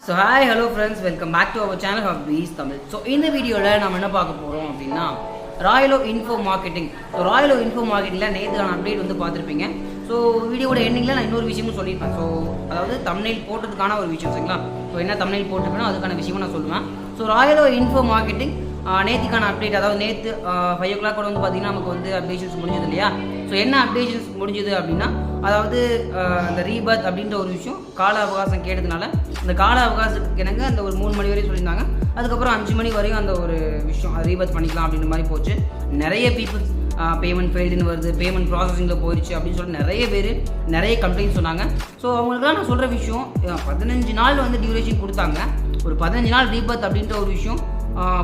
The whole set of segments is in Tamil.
So hi, hello friends, welcome back to our channel Hobbies Tamil. So in the video நம்ம என்ன பார்க்க போறோம் அப்படினா Royalo info marketing. So Royalo info மார்க்கெட்டிங்கில் நேற்றுக்கான அப்டேட் வந்து பார்த்துருப்பீங்க. ஸோ வீடியோட எண்டிங்கில் நான் இன்னொரு விஷயமும் சொல்லியிருப்பேன். ஸோ அதாவது தம்ப்நெயில் போட்டதுக்கான ஒரு விஷயம் சரிங்களா. ஸோ என்ன தம்ப்நெயில் போட்டிருப்பேனோ அதுக்கான விஷயமும் நான் சொல்லுவேன். So Royalo info marketing நேற்றுக்கான update, அதாவது நேற்று 5 o'clock கூட வந்து பார்த்திங்கன்னா நமக்கு வந்து அப்டேஷன்ஸ் முடிஞ்சது இல்லையா. ஸோ என்ன அப்டேஷன்ஸ் முடிஞ்சது அப்படின்னா, அதாவது அந்த ரீபர்த் அப்படின்ற ஒரு விஷயம் கால அவகாசம் கேட்டதுனால இந்த கால அவகாசத்துக்கு எனக்கு அந்த ஒரு 3 மணி வரையும் சொல்லியிருந்தாங்க. அதுக்கப்புறம் 5 மணி வரையும் அந்த ஒரு விஷயம் ரீபர்த் பண்ணிக்கலாம் அப்படின்ற மாதிரி போச்சு. நிறைய பீப்புள்ஸ் பேமெண்ட் ஃபெயில்டுன்னு வருது, பேமெண்ட் ப்ராசஸிங்கில் போயிடுச்சு அப்படின்னு சொல்லி நிறைய பேர் நிறைய கம்ப்ளைண்ட் சொன்னாங்க. ஸோ அவங்களுக்குலாம் நான் சொல்கிற விஷயம், 15 நாள் வந்து டியூரேஷன் கொடுத்தாங்க. ஒரு 15 நாள் ரீபர்த் அப்படின்ற ஒரு விஷயம்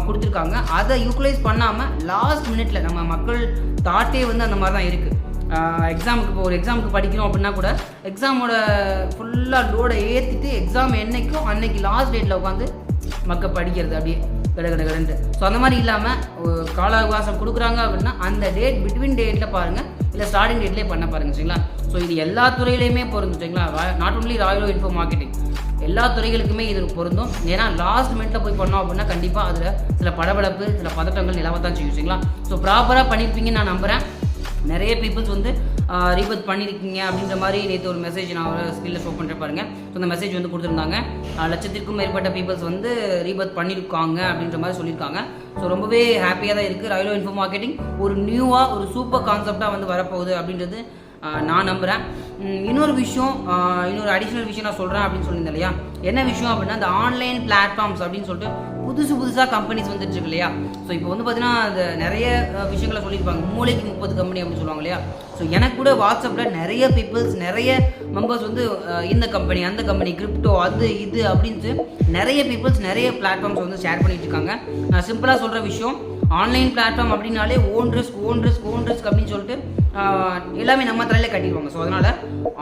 கொடுத்துருக்காங்க. அதை யூட்டிலைஸ் பண்ணாமல் லாஸ்ட் மினிட்ல நம்ம மக்கள் தாட்டே வந்து அந்த மாதிரி தான் இருக்குது. எக்ஸாமுக்கு இப்போ ஒரு எக்ஸாமுக்கு படிக்கிறோம் அப்படின்னா கூட எக்ஸாமோட ஃபுல்லாக லோடை ஏற்றிட்டு எக்ஸாம் என்னைக்கோ அன்னைக்கு லாஸ்ட் டேட்டில் உட்காந்து மக்கள் படிக்கிறது அப்படியே கடகடகடன்ட்டு. ஸோ அந்த மாதிரி இல்லாமல் கால அவகாசம் கொடுக்குறாங்க அப்படின்னா அந்த டேட் பிட்வீன் டேட்டில் பாருங்கள், இல்லை ஸ்டார்டிங் டேட்லேயே பண்ண பாருங்கள் சரிங்களா. ஸோ இது எல்லா துறையிலையுமே பொருந்தும் சரிங்களா. நாட் ஒன்லி ராயலோ இன்ஃபோ மார்க்கெட்டிங், எல்லா துறைகளுக்குமே இது பொருந்தும். ஏன்னா லாஸ்ட் மினிட்ல போய் பண்ணோம் அப்படின்னா கண்டிப்பாக அதில் சில படபடப்பு, சில பதட்டங்கள் நிலவத்தான் செய்யும் சரிங்களா. ஸோ ப்ராப்பராக பண்ணியிருப்பீங்கன்னு நான் நம்புகிறேன். நிறைய பீப்புள்ஸ் வந்து ரீபர்த் பண்ணியிருக்கீங்க அப்படின்ற மாதிரி நேற்று ஒரு மெசேஜ் நான் ஒரு ஸ்கில்ல ஷோ பண்ணுற பாருங்க. ஸோ அந்த மெசேஜ் வந்து கொடுத்துருந்தாங்க. 1,00,000க்கும் மேற்பட்ட பீப்புள்ஸ் வந்து ரீபர்த் பண்ணியிருக்காங்க அப்படின்ற மாதிரி சொல்லியிருக்காங்க. ஸோ ரொம்பவே ஹாப்பியாக தான் இருக்குது. ராயலோ இன்ஃபோ மார்க்கெட்டிங் ஒரு நியூவாக ஒரு சூப்பர் கான்செப்டாக வந்து வரப்போகுது அப்படின்றது நான் நம்புகிறேன். இன்னொரு விஷயம், இன்னொரு அடிஷ்னல் விஷயம் நான் சொல்கிறேன் அப்படின்னு சொல்லியிருந்தேன் இல்லையா. என்ன விஷயம் அப்படின்னா, இந்த ஆன்லைன் பிளாட்ஃபார்ம்ஸ் அப்படின்னு சொல்லிட்டு புதுசாக கம்பெனிஸ் வந்துட்டு இருக்கு இல்லையா. ஸோ இப்போ வந்து பார்த்தீங்கன்னா அது நிறைய விஷயங்களை சொல்லியிருப்பாங்க. மூளைக்கு 30 கம்பெனி அப்படின்னு சொல்லுவாங்க இல்லையா. ஸோ எனக்கு கூட வாட்ஸ்அப்பில் நிறைய பீப்புள்ஸ், நிறைய மெம்பர்ஸ் வந்து இந்த கம்பெனி அந்த கம்பெனி கிரிப்டோ அது இது அப்படின்ட்டு நிறைய பீப்புள்ஸ் நிறைய பிளாட்ஃபார்ம்ஸ் வந்து ஷேர் பண்ணிட்டு இருக்காங்க. நான் சிம்பிளாக சொல்கிற விஷயம், ஆன்லைன் பிளாட்ஃபார்ம் அப்படின்னாலே ஓன் ரிஸ்க் அப்படின்னு சொல்லிட்டு எல்லாமே நம்ம தலையில கட்டிடுவாங்க. ஸோ அதனால்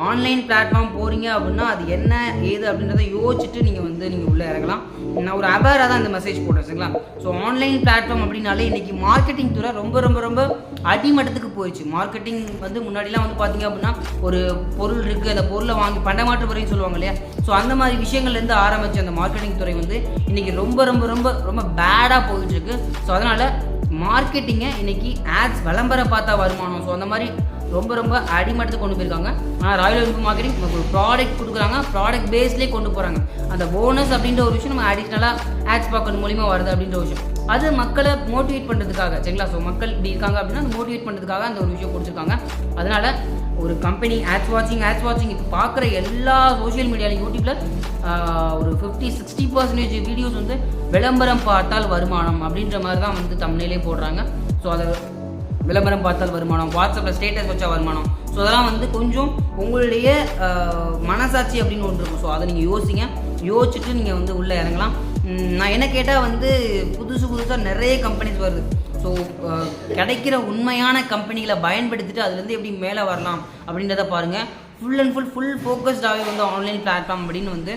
ஆன்லைன் பிளாட்ஃபார்ம் போகிறீங்க அப்படின்னா அது என்ன ஏது அப்படின்றத யோசிச்சுட்டு நீங்கள் உள்ளே இறங்கலாம். நான் ஒரு அவேராக தான் இந்த மெசேஜ் போடுறேன் சரிங்களா. ஸோ ஆன்லைன் பிளாட்ஃபார்ம் அப்படின்னாலே இன்றைக்கி மார்க்கெட்டிங் துறை ரொம்ப ரொம்ப ரொம்ப அடிமட்டத்துக்கு போயிடுச்சு. மார்க்கெட்டிங் வந்து முன்னாடிலாம் வந்து பார்த்தீங்க அப்படின்னா ஒரு பொருள் இருக்குது, அந்த பொருளை வாங்கி பண்டமாற்று முறைன்னு சொல்லுவாங்க இல்லையா. ஸோ அந்த மாதிரி விஷயங்கள்லேருந்து ஆரம்பித்த அந்த மார்க்கெட்டிங் துறை வந்து இன்றைக்கி ரொம்ப ரொம்ப ரொம்ப ரொம்ப பேடாக போயிட்டுருக்கு. ஸோ அதனால் மார்க்கெட்டிங்கை இன்றைக்கி ஆட்ஸ் விளம்பரம் பார்த்தா வருமானம், ஸோ அந்த மாதிரி ரொம்ப ரொம்ப அடிமட்டத்துக்கு கொண்டு போயிருக்காங்க. ஆனால் ராயலோ இன்ஃபோ மார்க்கெட்டிங் ஒரு ப்ராடக்ட் கொடுக்குறாங்க, ப்ராடக்ட் பேஸ்லேயே கொண்டு போகிறாங்க. அந்த போனஸ் அப்படின்ற ஒரு விஷயம் நம்ம அடிஷ்னலாக ஆட்ஸ் பார்க்கறது மூலிமா வருது அப்படின்ற ஒரு விஷயம், அது மக்களை மோட்டிவேட் பண்ணுறதுக்காக சரிங்களா. ஸோ மக்கள் இப்படி இருக்காங்க அப்படின்னா அந்த மோட்டிவேட் பண்ணுறதுக்காக அந்த ஒரு விஷயம் கொடுத்துருக்காங்க. அதனால் ஒரு கம்பெனி ஆட்ஸ் வாட்சிங் இப்போ பார்க்குற எல்லா சோஷியல் மீடியாலையும் யூடியூப்பில் ஒரு 50-60% வீடியோஸ் வந்து விளம்பரம் பார்த்தால் வருமானம் அப்படின்ற மாதிரி தான் வந்து தம்ப்நெயிலே போடுறாங்க. ஸோ அதை விளம்பரம் பார்த்தால் வருமானம், வாட்ஸ்அப்பில் ஸ்டேட்டஸ் வச்சா வருமானம், ஸோ அதெல்லாம் வந்து கொஞ்சம் உங்களுடைய மனசாட்சி அப்படின்னு ஒன்று இருக்கும். ஸோ அதை நீங்கள் யோசிச்சுட்டு நீங்கள் வந்து உள்ளே இறங்கலாம். நான் என்ன கேட்டால் வந்து புதுசாக நிறைய கம்பெனிஸ் வருது. ஸோ கிடைக்கிற உண்மையான கம்பெனிகளை பயன்படுத்திட்டு அதுலேருந்து எப்படி மேலே வரலாம் அப்படின்றத பாருங்கள். ஃபுல் அண்ட் ஃபுல் ஃபோக்கஸ்டாகவே வந்து ஆன்லைன் பிளாட்ஃபார்ம் அப்படின்னு வந்து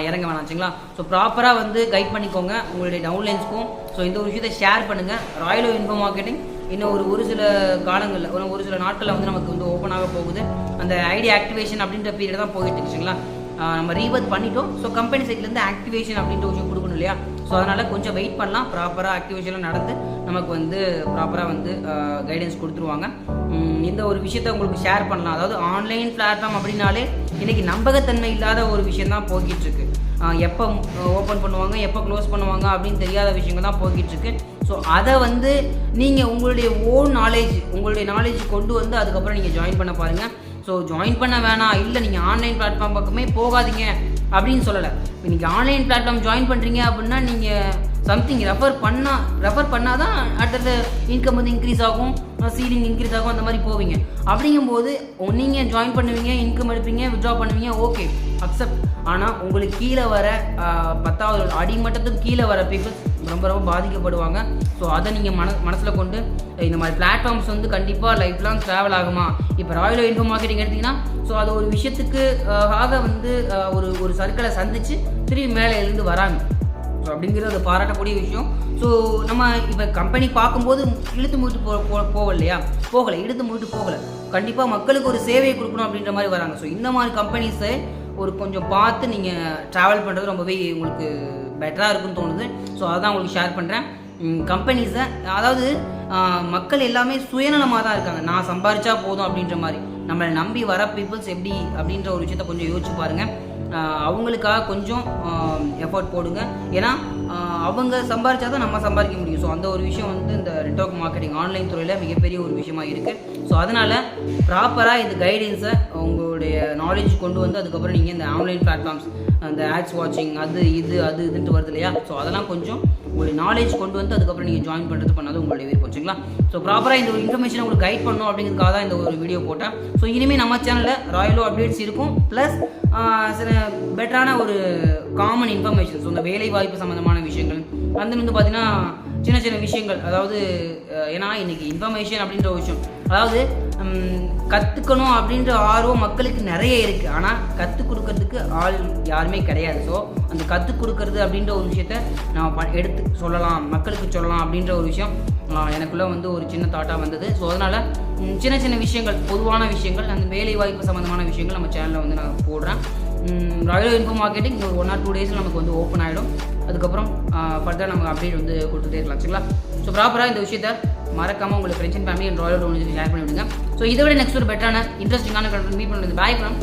இறங்க வேணாம் சரிங்களா. ஸோ ப்ராப்பராக வந்து கைட் பண்ணிக்கோங்க உங்களுடைய டவுன்லைன்ஸ்க்கும். ஸோ இந்த ஒரு விஷயத்தை ஷேர் பண்ணுங்கள். ராயலோ இன்ஃபோ மார்க்கெட்டிங் இன்னும் ஒரு சில காலங்களில் ஒரு சில நாட்களில் வந்து நமக்கு வந்து ஓப்பன் ஆக போகுது. அந்த ஐடி ஆக்டிவேஷன் அப்படின்ற பீரியட் தான் போயிட்டு இருக்குங்களா. நம்ம ரீபர்த் பண்ணிட்டோம். ஸோ கம்பெனி சைட்லேருந்து ஆக்டிவேஷன் அப்படின்ற விஷயம் கொடுக்கணும் இல்லையா. ஸோ அதனால் கொஞ்சம் வெயிட் பண்ணலாம். ப்ராப்பராக ஆக்டிவேஷன்லாம் நடந்து நமக்கு வந்து ப்ராப்பராக வந்து கைடன்ஸ் கொடுத்துருவாங்க. இந்த ஒரு விஷயத்த உங்களுக்கு ஷேர் பண்ணலாம். அதாவது ஆன்லைன் பிளாட்ஃபார்ம் அப்படின்னாலே இன்றைக்கி நம்பகத்தன்மை இல்லாத ஒரு விஷயம் தான் போய்கிட்டு இருக்கு. எப்போ ஓப்பன் பண்ணுவாங்க, எப்போ க்ளோஸ் பண்ணுவாங்க அப்படின்னு தெரியாத விஷயங்கள் தான் போய்கிட்டு இருக்கு. ஸோ அதை வந்து நீங்கள் உங்களுடைய ஓன் நாலேஜ் கொண்டு வந்து அதுக்கப்புறம் நீங்கள் ஜாயின் பண்ண பாருங்கள். ஸோ ஜாயின் பண்ண வேணாம், இல்லை நீங்கள் ஆன்லைன் பிளாட்ஃபார்ம் பக்கமே போகாதீங்க அப்படின்னு சொல்லலை. இப்போ நீங்கள் ஆன்லைன் பிளாட்ஃபார்ம் ஜாயின் பண்ணுறீங்க அப்படின்னா நீங்கள் சம்திங் ரெஃபர் பண்ணால் தான் அடுத்தது இன்கம் வந்து இன்க்ரீஸ் ஆகும், சீலிங் இன்க்ரீஸ் ஆகும், அந்த மாதிரி போவீங்க. அப்படிங்கும்போது நீங்கள் ஜாயின் பண்ணுவீங்க, இன்கம் எடுப்பீங்க, வித்ட்ரா பண்ணுவீங்க, ஓகே அக்செப்ட். ஆனால் உங்களுக்கு கீழே வர 10வது அடிமட்டத்துக்கு கீழே வர பீப்புள்ஸ் ரொம்ப ரொம்ப பாதிக்கப்படுவாங்க. ஸோ அதை நீங்கள் மனசில் கொண்டு இந்த மாதிரி பிளாட்ஃபார்ம்ஸ் வந்து கண்டிப்பாக லைஃப் லாங் ட்ராவல் ஆகுமா. இப்போ ராயலோ இன்ஃபோ மார்க்கெட்டிங் எடுத்திங்கன்னா ஸோ அது ஒரு விஷயத்துக்கு வந்து ஒரு சர்க்கிளை சந்தித்து திரும்பி மேலே எழுந்து வராங்க. ஸோ அப்படிங்கிறது அது பாராட்டக்கூடிய விஷயம். ஸோ நம்ம இப்போ கம்பெனி பார்க்கும்போது இழுத்து மூட்டு போகலை. கண்டிப்பாக மக்களுக்கு ஒரு சேவையை கொடுக்கணும் அப்படின்ற மாதிரி வராங்க. ஸோ இந்த மாதிரி கம்பெனிஸை ஒரு கொஞ்சம் பார்த்து நீங்கள் ட்ராவல் பண்ணுறது ரொம்பவே உங்களுக்கு பெட்டராக இருக்குன்னு தோணுது. ஸோ அதான் உங்களுக்கு ஷேர் பண்ணுறேன். கம்பெனிஸை அதாவது மக்கள் எல்லாமே சுயநலமாக தான் இருக்காங்க. நான் சம்பாரிச்சா போதும் அப்படின்ற மாதிரி. நம்மளை நம்பி வர பீப்புள்ஸ் எப்படி அப்படின்ற ஒரு விஷயத்த கொஞ்சம் யோசிச்சு பாருங்கள். அவங்களுக்காக கொஞ்சம் எஃபர்ட் போடுங்க. ஏன்னா அவங்க சம்பாரிச்சா தான் நம்ம சம்பாதிக்க முடியும். ஸோ அந்த ஒரு விஷயம் வந்து இந்த நெட்வொர்க் மார்க்கெட்டிங் ஆன்லைன் துறையில் மிகப்பெரிய ஒரு விஷயமா இருக்குது. ஸோ அதனால் ப்ராப்பராக இந்த கைடன்ஸை உங்களுடைய நாலேஜ் கொண்டு வந்து அதுக்கப்புறம் நீங்கள் இந்த ஆன்லைன் பிளாட்ஃபார்ம்ஸ் அந்த ஆட்ஸ் வாட்சிங் அது இதுன்ட்டு வருது இல்லையா? ஸோ அதெல்லாம் கொஞ்சம் உங்களுடைய நாலேஜ் கொண்டு வந்து அதுக்கப்புறம் நீங்கள் ஜாயின் பண்ணுறது பண்ணாது உங்களுடைய விருப்பம். சரிங்களா? ஸோ ப்ராப்பராக இந்த ஒரு இன்ஃபர்மேஷனை உங்களுக்கு கைட் பண்ணணும் அப்படிங்கிறதுக்காக தான் இந்த ஒரு வீடியோ போட்டேன். ஸோ இனிமேல் நம்ம சேனலில் ராயலோ அப்டேட்ஸ் இருக்கும், ப்ளஸ் சில பெட்டரான ஒரு காமன் இன்ஃபர்மேஷன். ஸோ இந்த வேலை வாய்ப்பு சம்மந்தமான விஷயங்கள் வந்து பார்த்தீங்கன்னா சின்ன சின்ன விஷயங்கள். அதாவது ஏன்னா இன்றைக்கி இன்ஃபர்மேஷன் அப்படின்ற ஒரு விஷயம், அதாவது கற்றுக்கணும் அப்படின்ற ஆர்வம் மக்களுக்கு நிறைய இருக்குது. ஆனால் கற்றுக் கொடுக்கறதுக்கு ஆள் யாருமே கிடையாது. ஸோ அந்த கற்றுக் கொடுக்கறது அப்படின்ற ஒரு விஷயத்த நான் எடுத்து சொல்லலாம், மக்களுக்கு சொல்லலாம் அப்படின்ற ஒரு விஷயம் எனக்குள்ளே வந்து ஒரு சின்ன தாட்டாக வந்தது. ஸோ அதனால் சின்ன சின்ன விஷயங்கள், பொதுவான விஷயங்கள், அந்த வேலை வாய்ப்பு சம்மந்தமான விஷயங்கள் நம்ம சேனலில் வந்து நான் போடுறேன். ராயலோ இன்ஃபோ மார்க்கெட்டிங் ஒரு 1 or 2 days நமக்கு வந்து ஓப்பன் ஆகிடும். அதுக்கப்புறம் ஃபர்தர் நமக்கு அப்டேட் வந்து கொடுத்துட்டே இருக்கலாம். சரிங்களா? ஸோ ப்ராப்பராக இந்த விஷயத்தை மறக்காமல் உங்களுக்கு friends and family and Royalo share பண்ணி விடுங்க. ஸோ இதை விட நெக்ஸ்ட் ஒரு பெட்டரான இன்ட்ரெஸ்டிங்கான கண்டென்ட் மீட் பண்ணுறது. Bye from